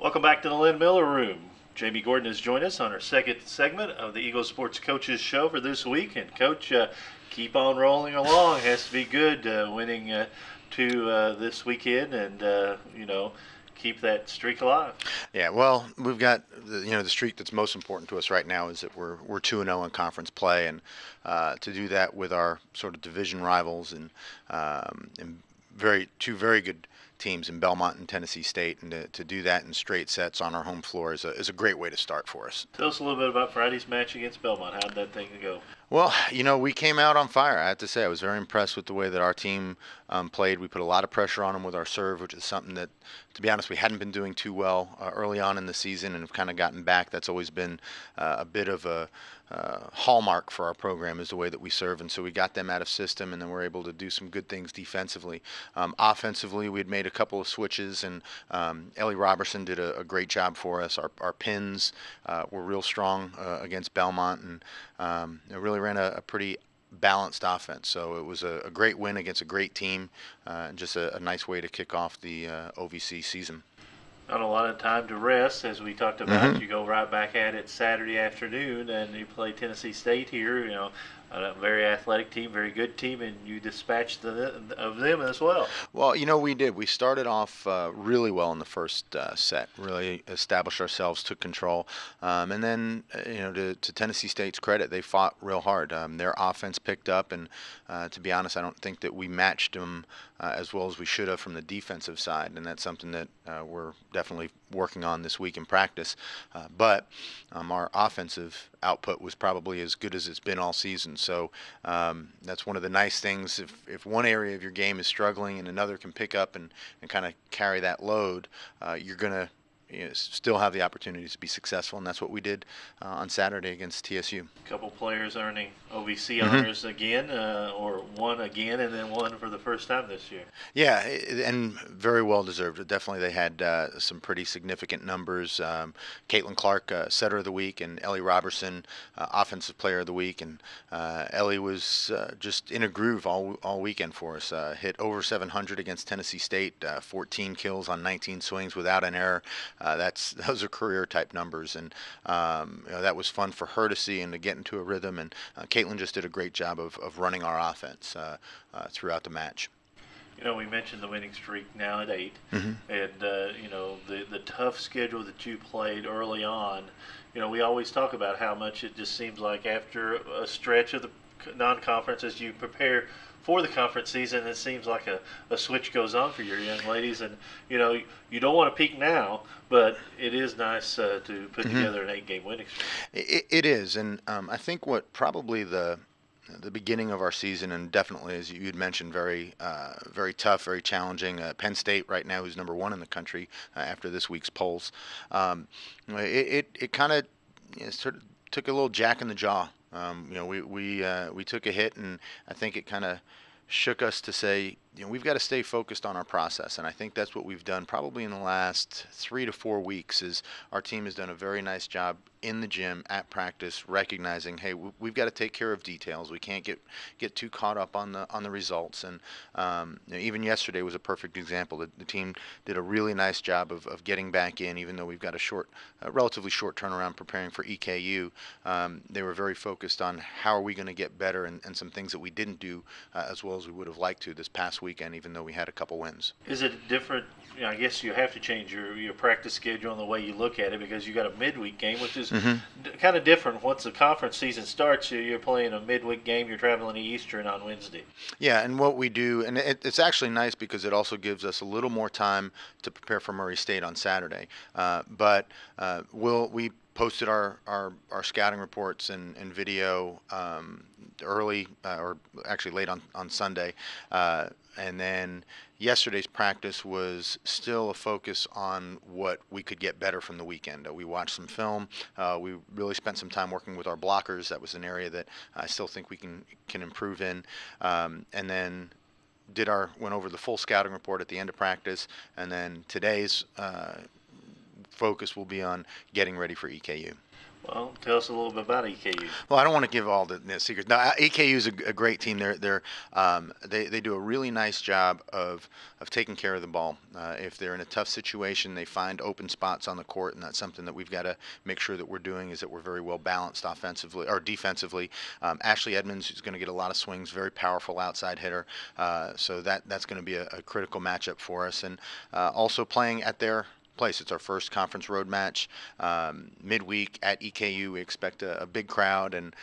Welcome back to the Lynn Miller Room. Jamie Gordon has joined us on our second segment of the Eagle Sports Coaches Show for this week. And, Coach, keep on rolling along. Has to be good winning this weekend and, keep that streak alive. Yeah, well, we've got the streak that's most important to us right now is that we're 2-0 in conference play, and to do that with our sort of division rivals and two very good teams in Belmont and Tennessee State, and to do that in straight sets on our home floor is a great way to start for us. Tell us a little bit about Friday's match against Belmont. How did that thing go? Well, we came out on fire. I have to say, I was very impressed with the way that our team played. We put a lot of pressure on them with our serve, which is something that, to be honest, we hadn't been doing too well early on in the season, and have kind of gotten back. That's always been a bit of a hallmark for our program, is the way that we serve, and so we got them out of system, and then we're able to do some good things defensively. Offensively, we had made a couple of switches, and Ellie Robertson did a great job for us. Our pins were real strong against Belmont, and it really ran a pretty balanced offense. So it was a great win against a great team, and just a nice way to kick off the OVC season. Not a lot of time to rest, as we talked about. You go right back at it Saturday afternoon, and you play Tennessee State here. A very athletic team, very good team, and you dispatched of them as well. Well, we did. We started off really well in the first set, really established ourselves, took control. And then, to Tennessee State's credit, they fought real hard. Their offense picked up, and to be honest, I don't think that we matched them as well as we should have from the defensive side, and that's something that we're definitely working on this week in practice. But our offensive output was probably as good as it's been all season. So that's one of the nice things. If one area of your game is struggling and another can pick up and kind of carry that load, you're going to still have the opportunity to be successful, and that's what we did on Saturday against TSU. A couple players earning OVC honors again, or one again, and then one for the first time this year. Yeah, and very well deserved. Definitely, they had some pretty significant numbers. Caitlin Clark, setter of the week, and Ellie Robertson, offensive player of the week. And Ellie was just in a groove all weekend for us. Hit over 700 against Tennessee State, 14 kills on 19 swings without an error. Those are career type numbers, and that was fun for her to see and to get into a rhythm. And Caitlin just did a great job of running our offense throughout the match. We mentioned the winning streak now at 8, and the tough schedule that you played early on. We always talk about how much it just seems like after a stretch of the non-conference, as you prepare for the conference season, it seems like a switch goes on for your young ladies, and you don't want to peak now, but it is nice to put together an 8-game winning streak. It is, and I think what probably the beginning of our season, and definitely, as you had mentioned, very tough, very challenging. Penn State right now is number 1 in the country after this week's polls. It kind of sort of took a little jack in the jaw. We took a hit, and I think it kind of shook us to say, we've got to stay focused on our process, and I think that's what we've done probably in the last 3 to 4 weeks. Is our team has done a very nice job in the gym at practice, recognizing, hey, we've got to take care of details. We can't get too caught up on the results. And even yesterday was a perfect example. The team did a really nice job of getting back in, even though we've got a relatively short turnaround preparing for EKU. They were very focused on how are we going to get better, and some things that we didn't do as well as we would have liked to this past weekend, even though we had a couple wins. Is it different? I guess you have to change your practice schedule and the way you look at it, because you got a midweek game, which is kind of different. Once the conference season starts, you're playing a midweek game. You're traveling to Eastern on Wednesday. Yeah, and what we do, and it's actually nice because it also gives us a little more time to prepare for Murray State on Saturday. But we posted our scouting reports and video early, or actually late on Sunday, and then yesterday's practice was still a focus on what we could get better from the weekend. We watched some film. We really spent some time working with our blockers. That was an area that I still think we can improve in, and then went over the full scouting report at the end of practice, and then today's focus will be on getting ready for EKU. Well, tell us a little bit about EKU. Well, I don't want to give all the secrets. No, EKU is a great team. They do a really nice job of taking care of the ball. If they're in a tough situation, they find open spots on the court, and that's something that we've got to make sure that we're doing. Is that we're very well balanced offensively or defensively. Ashley Edmonds is going to get a lot of swings, very powerful outside hitter. So that's going to be a critical matchup for us, and also playing at their place. It's our first conference road match. Midweek at EKU, we expect a big crowd, and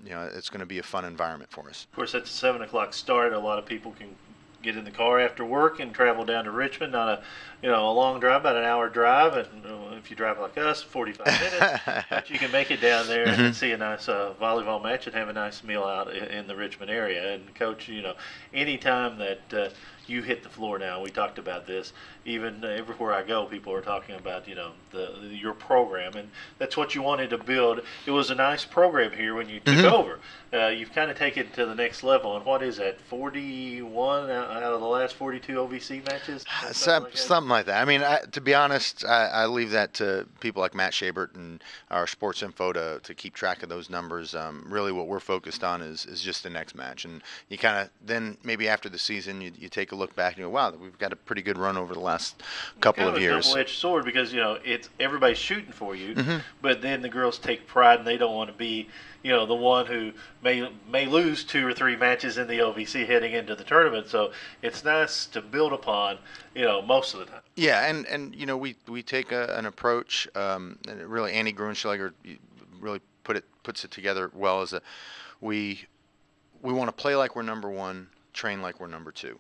it's going to be a fun environment for us. Of course, that's a 7 o'clock start. A lot of people can get in the car after work and travel down to Richmond on a long drive, about an hour drive, and if you drive like us, 45 minutes. But you can make it down there and see a nice volleyball match and have a nice meal out in the Richmond area. And Coach, anytime that you hit the floor now, we talked about this. Even everywhere I go, people are talking about your program, and that's what you wanted to build. It was a nice program here when you took over. You've kind of taken it to the next level. And what is that? 41 out of the last 42 OVC matches? Something like that. I mean, to be honest, I leave that to people like Matt Shabert and our sports info to keep track of those numbers. Really, what we're focused on is just the next match, and you kind of then maybe after the season you take a look back and you go, wow, we've got a pretty good run over the last couple of years. It's a double-edged sword because it's everybody's shooting for you, but then the girls take pride and they don't want to be the one who may lose 2 or 3 matches in the OVC heading into the tournament. So it's nice to build upon most of the time. Yeah, and we take an approach, and really Annie Grunschlager really puts it together well, as we want to play like we're number one, train like we're number two.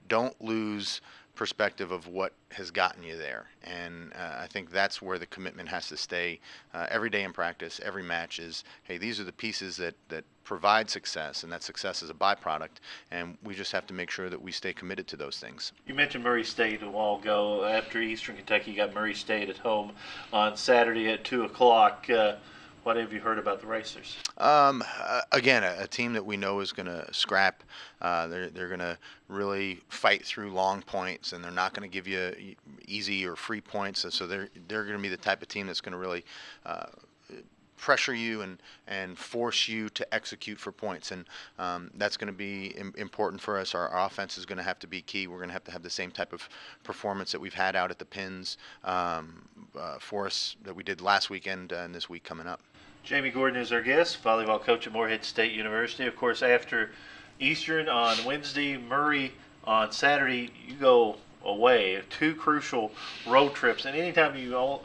Don't lose perspective of what has gotten you there, and I think that's where the commitment has to stay every day in practice. Every match is, hey, these are the pieces that provide success, and that success is a byproduct, and we just have to make sure that we stay committed to those things. You mentioned Murray State a while ago. After Eastern Kentucky, you got Murray State at home on Saturday at 2 o'clock. What have you heard about the Racers? Again, a team that we know is going to scrap. They're going to really fight through long points, and they're not going to give you easy or free points. So they're going to be the type of team that's going to really pressure you and force you to execute for points, and that's going to be important for us. Our offense is going to have to be key. We're going to have the same type of performance that we've had out at the pins for us that we did last weekend and this week coming up. Jaime Gordon is our guest, volleyball coach at Morehead State University. Of course, after Eastern on Wednesday, Murray on Saturday, you go away. 2 crucial road trips, and anytime you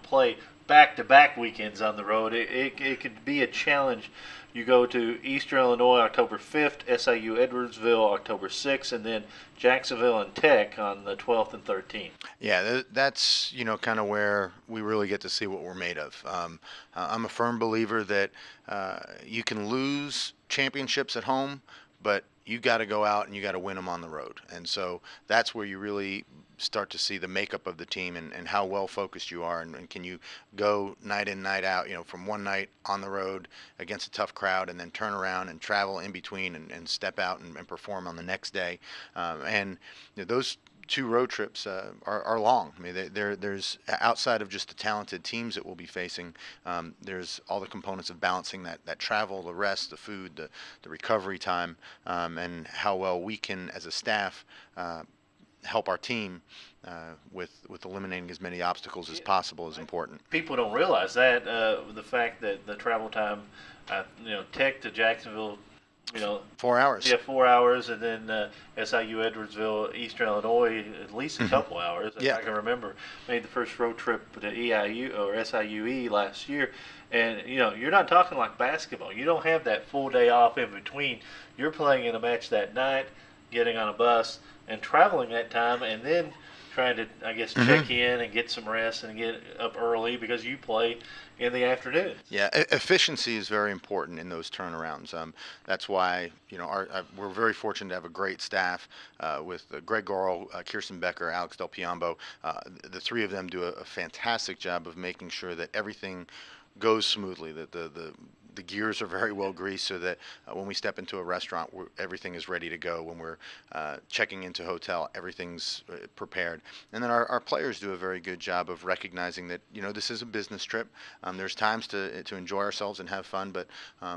play back-to-back weekends on the road, it could be a challenge. You go to Eastern Illinois October 5th, SIU Edwardsville October 6th, and then Jacksonville and Tech on the 12th and 13th. Yeah, that's kind of where we really get to see what we're made of. I'm a firm believer that you can lose championships at home, but you got to go out and you got to win them on the road. And so that's where you really start to see the makeup of the team and how well focused you are, and can you go night in, night out, from one night on the road against a tough crowd and then turn around and travel in between and step out and perform on the next day. And those 2 road trips are long. I mean, there's outside of just the talented teams that we'll be facing, there's all the components of balancing that travel, the rest, the food, the recovery time, and how well we can, as a staff, help our team with eliminating as many obstacles as possible is important. People don't realize that the fact that the travel time, Tech to Jacksonville, 4 hours. Yeah, 4 hours, and then SIU Edwardsville, Eastern Illinois, at least a couple hours. Yeah. I can remember made the first road trip to EIU or SIUE last year, and you're not talking like basketball. You don't have that full day off in between. You're playing in a match that night, getting on a bus, and traveling that time, and then trying to, I guess, check in and get some rest and get up early because you play in the afternoon. Yeah, efficiency is very important in those turnarounds. That's why we're very fortunate to have a great staff with Greg Gorel, Kirsten Becker, Alex Del Piombo. The 3 of them do a fantastic job of making sure that everything goes smoothly, that the the gears are very well greased, so that when we step into a restaurant, everything is ready to go. When we're checking into a hotel, everything's prepared. And then our players do a very good job of recognizing that, this is a business trip. There's times to enjoy ourselves and have fun, but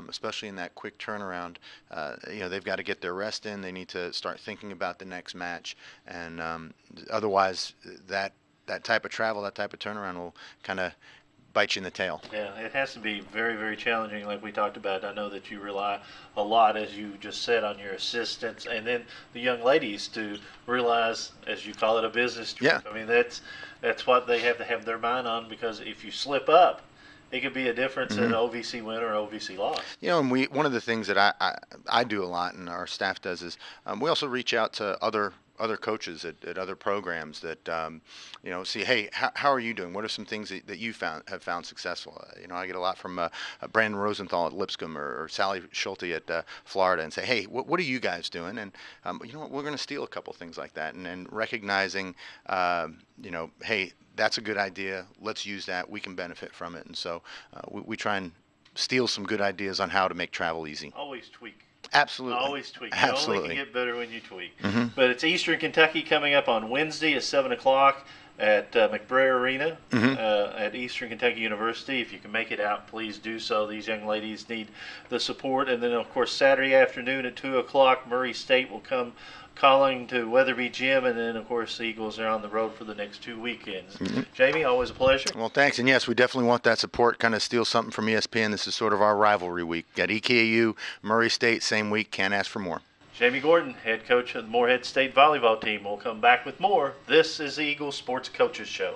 especially in that quick turnaround, they've got to get their rest in. They need to start thinking about the next match, and otherwise that type of travel, that type of turnaround will kind of bite you in the tail. Yeah, it has to be very, very challenging, like we talked about. I know that you rely a lot, as you just said, on your assistants, and then the young ladies to realize, as you call it, a business trip. Yeah. I mean, that's what they have to have their mind on, because if you slip up, it could be a difference in OVC win or OVC loss. And one of the things that I do a lot, and our staff does, is we also reach out to other coaches at other programs that see, hey, how are you doing? What are some things that you have found successful? I get a lot from Brandon Rosenthal at Lipscomb or Sally Schulte at Florida, and say, hey, what are you guys doing? And we're going to steal a couple things like that, and recognizing hey, that's a good idea. Let's use that. We can benefit from it. And so we try and steal some good ideas on how to make travel easy. Always tweak. Absolutely. Always tweak. Absolutely. You only can get better when you tweak. But it's Eastern Kentucky coming up on Wednesday at 7 o'clock at McBrayer Arena at Eastern Kentucky University. If you can make it out, please do so. These young ladies need the support. And then, of course, Saturday afternoon at 2 o'clock, Murray State will come calling to Weatherby Gym, and then, of course, the Eagles are on the road for the next 2 weekends. Jamie, always a pleasure. Well, thanks. And, yes, we definitely want that support. Kind of steal something from ESPN. This is sort of our rivalry week. Got EKU, Murray State, same week. Can't ask for more. Jamie Gordon, head coach of the Morehead State volleyball team, will come back with more. This is the Eagles Sports Coaches Show.